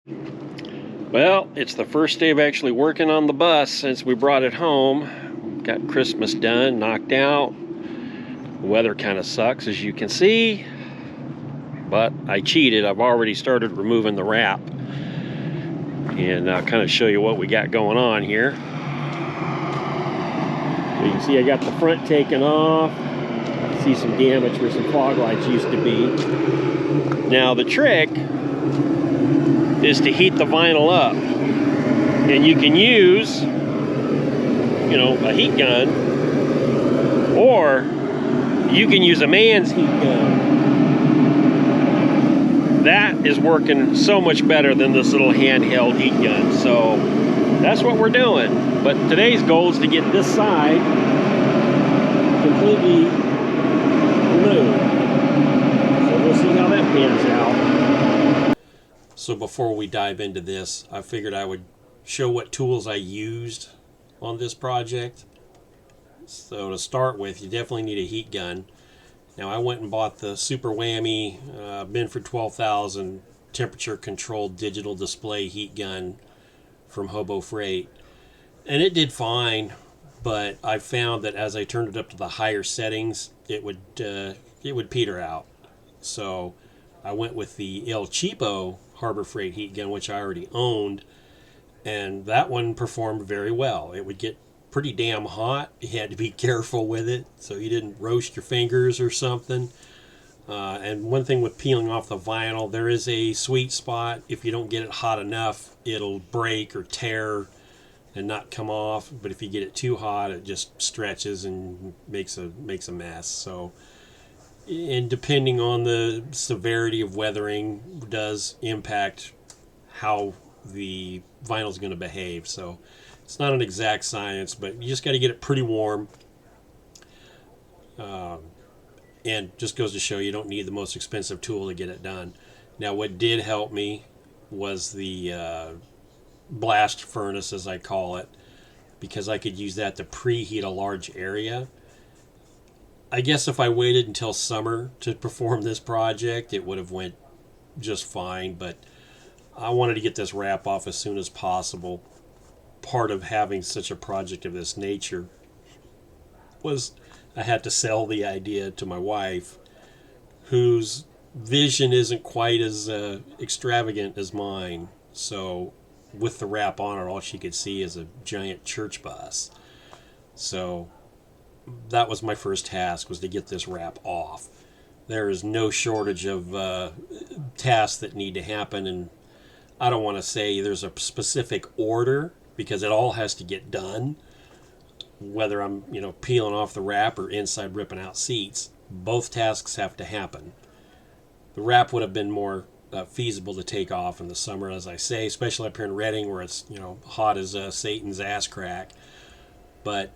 Well, it's the first day of actually working on the bus since we brought it home. Got Christmas done, knocked out. The weather kind of sucks, as you can see, but I cheated. I've already started removing the wrap, and I'll kind of show you what we got going on here. So you can see I got the front taken off. See some damage where some fog lights used to be. Now the trick is to heat the vinyl up, and you can use, a heat gun, or you can use a man's heat gun. That is working so much better than this little handheld heat gun. So that's what we're doing. But today's goal is to get this side completely removed. So we'll see how that pans out. So before we dive into this, I figured I would show what tools I used on this project. So to start with, you definitely need a heat gun. Now I went and bought the Super Whammy Binford 12,000 temperature controlled digital display heat gun from Hobo Freight. And it did fine, but I found that as I turned it up to the higher settings, it would peter out. So I went with the El Cheapo Harbor Freight heat gun, which I already owned, and that one performed very well. It would get pretty damn hot. You had to be careful with it so you didn't roast your fingers or something. And one thing with peeling off the vinyl, there is a sweet spot. If you don't get it hot enough, it'll break or tear and not come off. But if you get it too hot, it just stretches and makes a mess. So, and depending on the severity of weathering does impact how the vinyl is going to behave. So it's not an exact science, but you just got to get it pretty warm. And just goes to show you don't need the most expensive tool to get it done. Now what did help me was the blast furnace, as I call it, because I could use that to preheat a large area. I guess if I waited until summer to perform this project, it would have went just fine, but I wanted to get this wrap off as soon as possible. Part of having such a project of this nature was I had to sell the idea to my wife, whose vision isn't quite as extravagant as mine. So with the wrap on it, all she could see is a giant church bus. So that was my first task, was to get this wrap off. There is no shortage of tasks that need to happen, and I don't want to say there's a specific order because it all has to get done. Whether I'm, peeling off the wrap or inside ripping out seats, both tasks have to happen. The wrap would have been more feasible to take off in the summer, as I say, especially up here in Redding where it's, hot as Satan's ass crack. But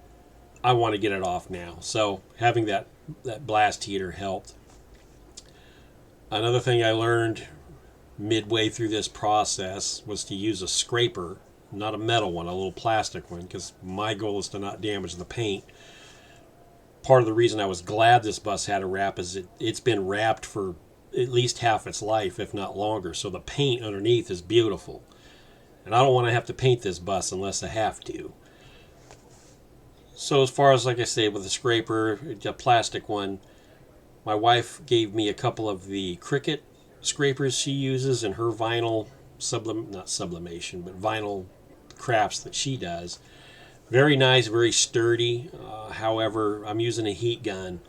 I want to get it off now. So having that blast heater helped. Another thing I learned midway through this process was to use a scraper, not a metal one, a little plastic one, because my goal is to not damage the paint. Part of the reason I was glad this bus had a wrap is it's been wrapped for at least half its life, if not longer, so the paint underneath is beautiful. And I don't want to have to paint this bus unless I have to. So as far as, like I say, with the scraper, a plastic one, my wife gave me a couple of the Cricut scrapers she uses in her vinyl sublimation, but vinyl crafts that she does. Very nice, very sturdy. However, I'm using a heat gun,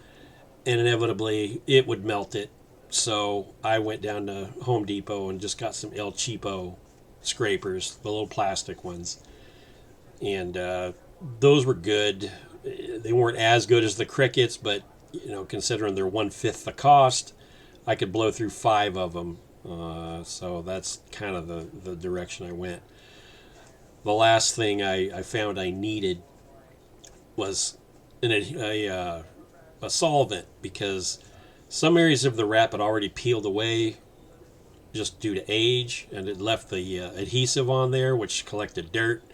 and inevitably it would melt it. So I went down to Home Depot and just got some El Cheapo scrapers, the little plastic ones. And those were good. They weren't as good as the Cricuts, but considering they're 1/5 the cost, I could blow through 5 of them. So that's kind of the direction I went. The last thing I found I needed was a solvent, because some areas of the wrap had already peeled away just due to age, and it left the adhesive on there, which collected dirt.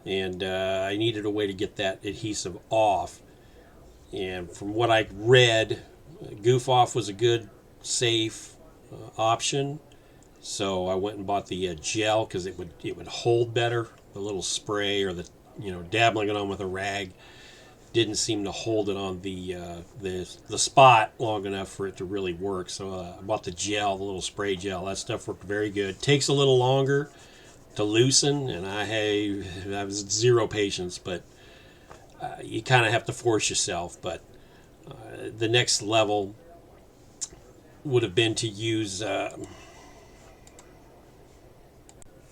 And I needed a way to get that adhesive off. And from what I read, Goof Off was a good, safe option. So I went and bought the gel because it would hold better. The little spray or the dabbling it on with a rag didn't seem to hold it on the spot long enough for it to really work. So I bought the gel, the little spray gel. That stuff worked very good. Takes a little longer to loosen, and I have zero patience, but you kind of have to force yourself. But the next level would have been to use.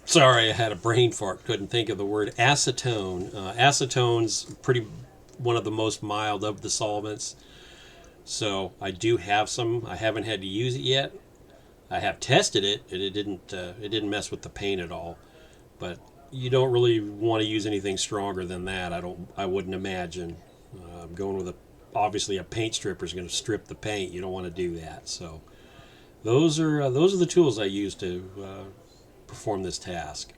Sorry, I had a brain fart. Couldn't think of the word acetone. Acetone's pretty one of the most mild of the solvents. So I do have some. I haven't had to use it yet. I have tested it, and it didn't mess with the paint at all. But you don't really want to use anything stronger than that. I wouldn't imagine. Going with obviously a paint stripper is going to strip the paint. You don't want to do that. So those are the tools I use to perform this task.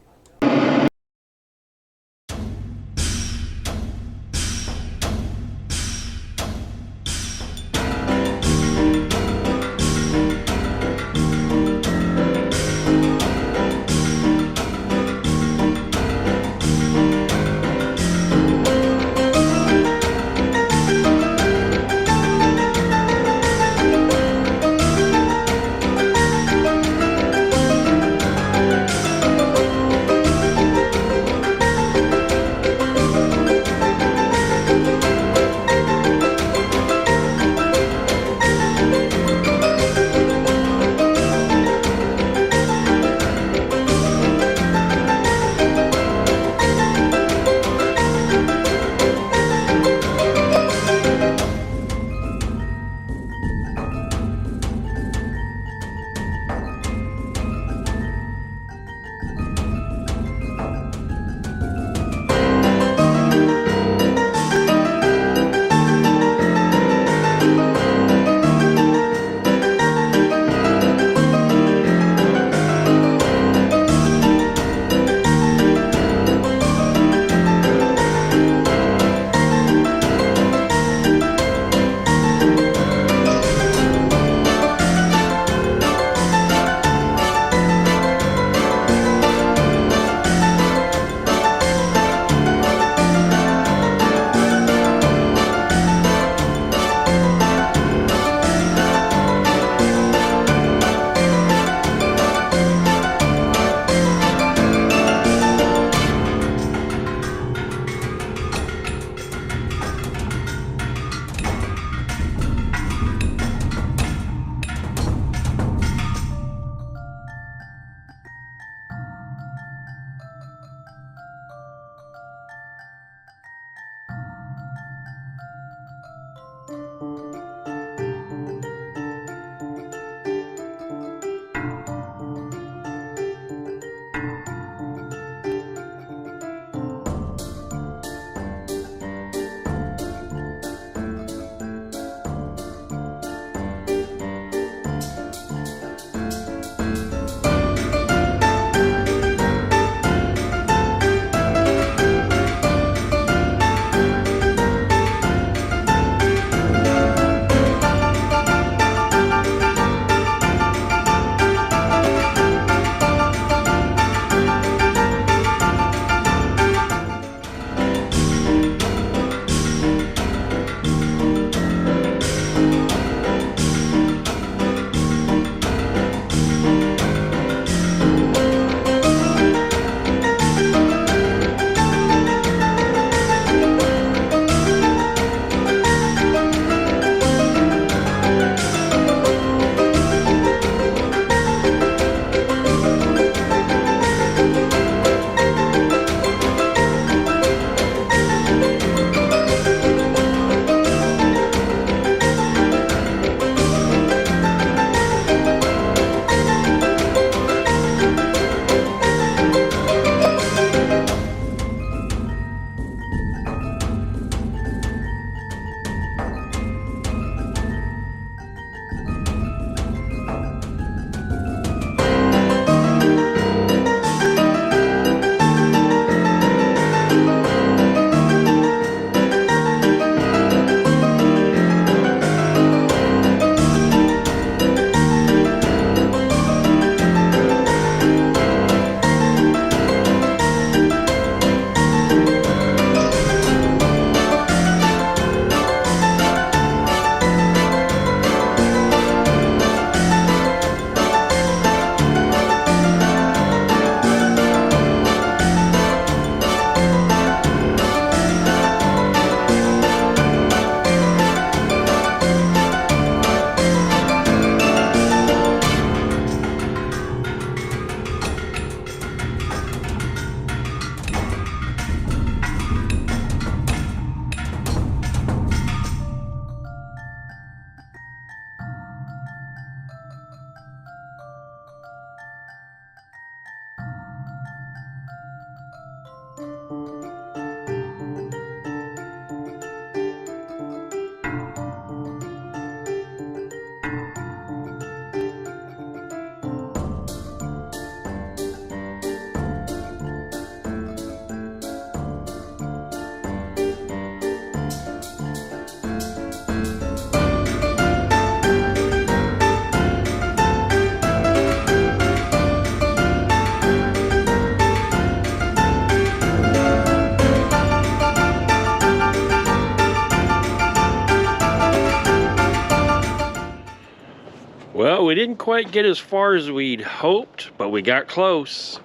didn't quite get as far as we'd hoped, but we got close.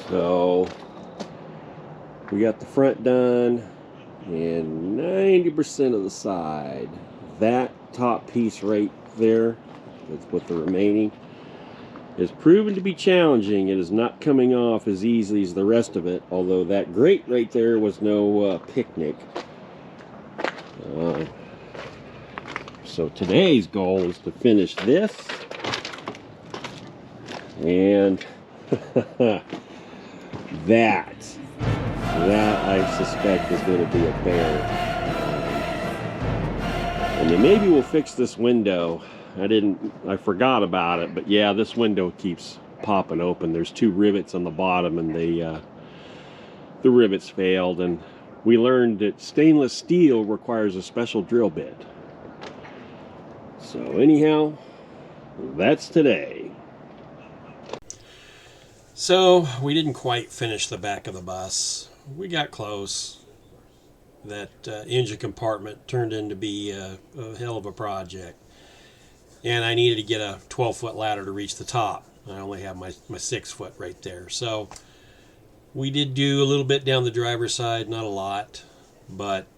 So we got the front done and 90% of the side. That top piece right there, that's what the remaining, is proven to be challenging. It is not coming off as easily as the rest of it, although that grate right there was no picnic. So today's goal is to finish this, and that I suspect is going to be a bear. And then maybe we'll fix this window. I forgot about it, but yeah, this window keeps popping open. There's 2 rivets on the bottom, and the rivets failed, and we learned that stainless steel requires a special drill bit. So anyhow, that's today. So we didn't quite finish the back of the bus. We got close. That engine compartment turned in to be a hell of a project. And I needed to get a 12-foot ladder to reach the top. I only have my 6-foot right there. So we did do a little bit down the driver's side, not a lot, but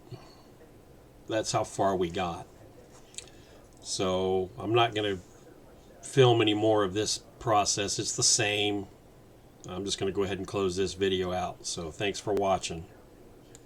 that's how far we got. So I'm not going to film any more of this process. It's the same. I'm just going to go ahead and close this video out. So thanks for watching.